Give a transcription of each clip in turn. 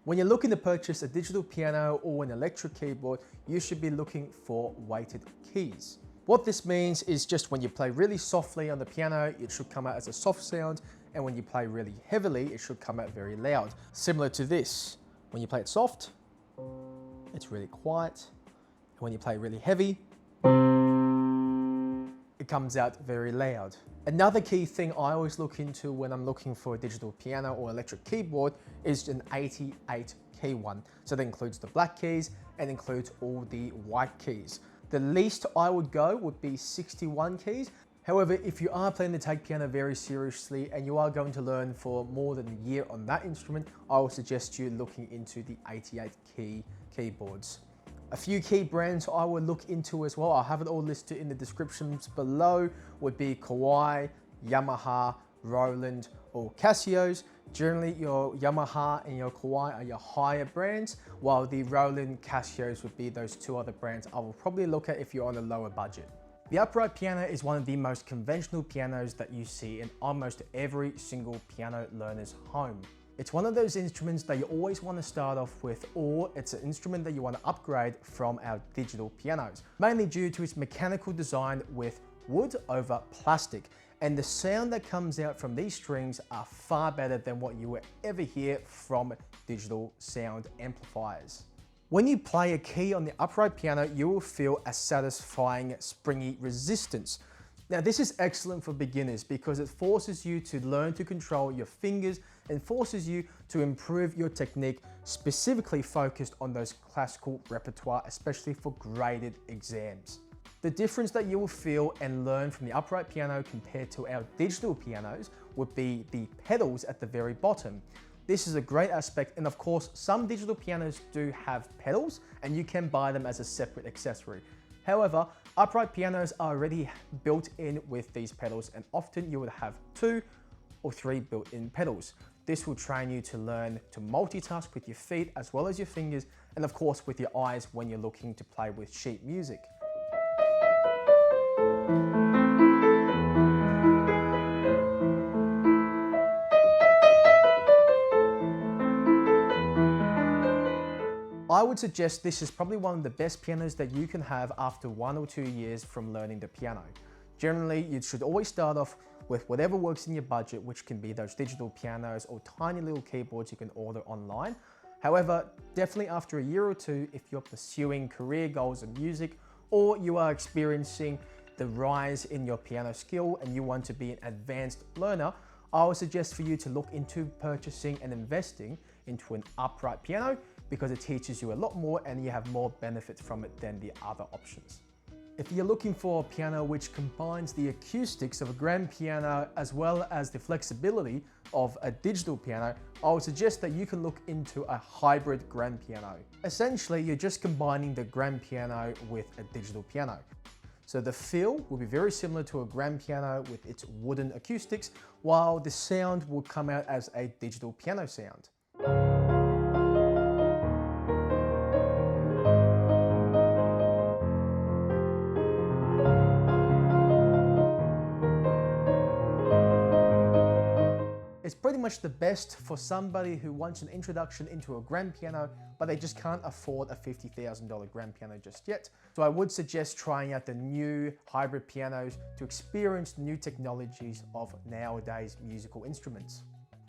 When you're looking to purchase a digital piano or an electric keyboard, you should be looking for weighted keys. What this means is just when you play really softly on the piano, it should come out as a soft sound, and when you play really heavily, it should come out very loud. Similar to this. When you play it soft, it's really quiet. And when you play really heavy, it comes out very loud. Another key thing I always look into when I'm looking for a digital piano or electric keyboard is an 88 key one. So that includes the black keys and includes all the white keys. The least I would go would be 61 keys. However, if you are planning to take piano very seriously and you are going to learn for more than a year on that instrument, I would suggest you looking into the 88 key keyboards. A few key brands I would look into as well, I'll have it all listed in the descriptions below, would be Kawai, Yamaha, Roland, or Casios. Generally, your Yamaha and your Kawai are your higher brands, while the Roland, Casios would be those two other brands I will probably look at if you're on a lower budget. The upright piano is one of the most conventional pianos that you see in almost every single piano learner's home. It's one of those instruments that you always want to start off with, or it's an instrument that you want to upgrade from our digital pianos, mainly due to its mechanical design with wood over plastic. And the sound that comes out from these strings are far better than what you will ever hear from digital sound amplifiers. When you play a key on the upright piano, you will feel a satisfying springy resistance. Now this is excellent for beginners because it forces you to learn to control your fingers and forces you to improve your technique, specifically focused on those classical repertoire, especially for graded exams. The difference that you will feel and learn from the upright piano compared to our digital pianos would be the pedals at the very bottom. This is a great aspect, and of course some digital pianos do have pedals and you can buy them as a separate accessory. However, upright pianos are already built in with these pedals, and often you would have 2 or 3 built-in pedals. This will train you to learn to multitask with your feet as well as your fingers, and of course with your eyes when you're looking to play with sheet music. I would suggest this is probably one of the best pianos that you can have after 1 or 2 years from learning the piano. Generally, you should always start off with whatever works in your budget, which can be those digital pianos or tiny little keyboards you can order online. However, definitely after a year or two, if you're pursuing career goals in music, or you are experiencing the rise in your piano skill and you want to be an advanced learner, I would suggest for you to look into purchasing and investing into an upright piano, because it teaches you a lot more and you have more benefits from it than the other options. If you're looking for a piano which combines the acoustics of a grand piano as well as the flexibility of a digital piano, I would suggest that you can look into a hybrid grand piano. Essentially, you're just combining the grand piano with a digital piano. So the feel will be very similar to a grand piano with its wooden acoustics, while the sound will come out as a digital piano sound. It's pretty much the best for somebody who wants an introduction into a grand piano, but they just can't afford a $50,000 grand piano just yet. So I would suggest trying out the new hybrid pianos to experience new technologies of nowadays musical instruments.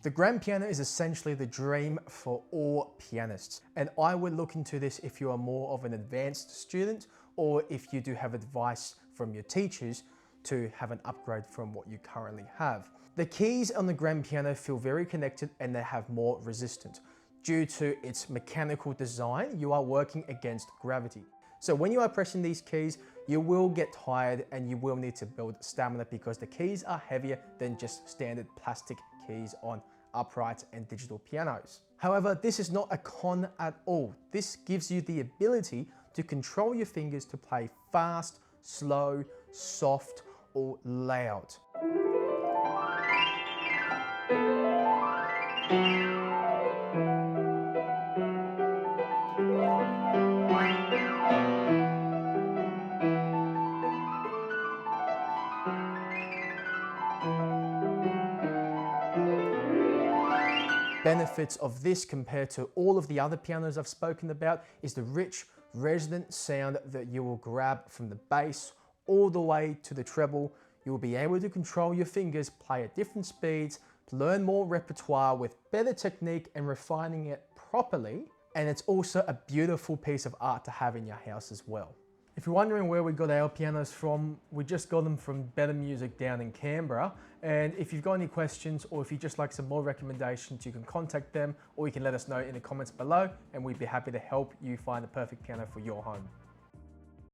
The grand piano is essentially the dream for all pianists, and I would look into this if you are more of an advanced student, or if you do have advice from your teachers to have an upgrade from what you currently have. The keys on the grand piano feel very connected and they have more resistance. Due to its mechanical design, you are working against gravity. So when you are pressing these keys, you will get tired and you will need to build stamina because the keys are heavier than just standard plastic keys on upright and digital pianos. However, this is not a con at all. This gives you the ability to control your fingers to play fast, slow, soft, or loud. benefits of this compared to all of the other pianos I've spoken about is the rich, resonant sound that you will grab from the bass all the way to the treble. You will be able to control your fingers, play at different speeds, learn more repertoire with better technique and refining it properly. And it's also a beautiful piece of art to have in your house as well. If you're wondering where we got our pianos from, we just got them from Better Music down in Canberra. And if you've got any questions or if you just like some more recommendations, you can contact them or you can let us know in the comments below and we'd be happy to help you find the perfect piano for your home.